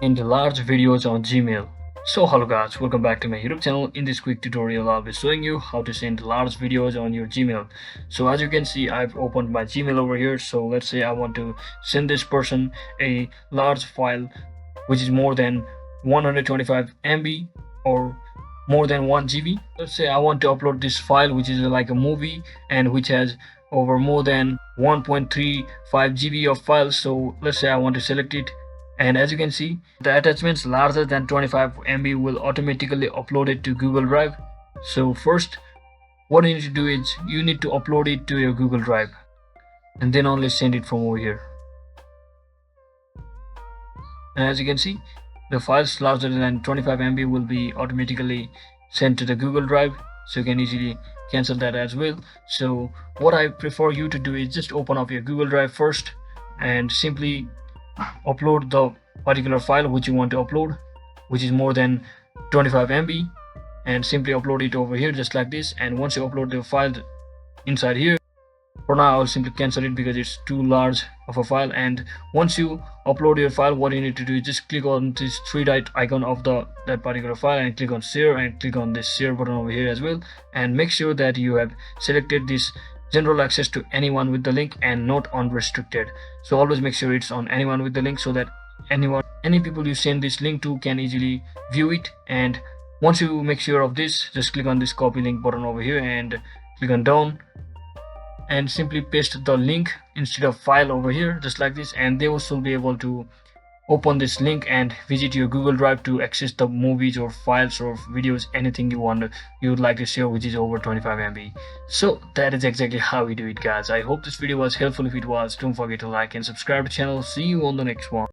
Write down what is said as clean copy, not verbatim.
and large videos on Gmail. So hello guys, welcome back to my YouTube channel. In this quick tutorial, I'll be showing you how to send large videos on your Gmail. So as you can see, I've opened my Gmail over here. So let's say I want to send this person a large file which is more than 125 MB or more than 1 GB. Let's say I want to upload this file which is like a movie and which has over more than 1.35 GB of files. So let's say I want to select it, and as you can see, the attachments larger than 25 MB will automatically upload it to Google Drive. So first, what you need to do is you need to upload it to your Google Drive and then only send it from over here. And as you can see, the files larger than 25 MB will be automatically sent to the Google Drive, so you can easily cancel that as well. So what I prefer you to do is just open up your Google Drive first and simply upload the particular file which you want to upload, which is more than 25 MB, and simply upload it over here just like this. And once you upload the file inside here, for now I'll simply cancel it because it's too large of a file. And once you upload your file, what you need to do is just click on this three-dot icon of that particular file and click on share, and click on this share button over here as well, and make sure that you have selected this general access to anyone with the link and not unrestricted. So always make sure it's on anyone with the link, so that any people you send this link to can easily view it. And once you make sure of this, just click on this copy link button over here and click on done, and simply paste the link instead of file over here just like this, and they will still be able to open this link and visit your Google Drive to access the movies or files or videos, anything you would like to share which is over 25 MB. So that is exactly how we do it, guys. I hope this video was helpful. If it was, don't forget to like and subscribe to the channel. See you on the next one.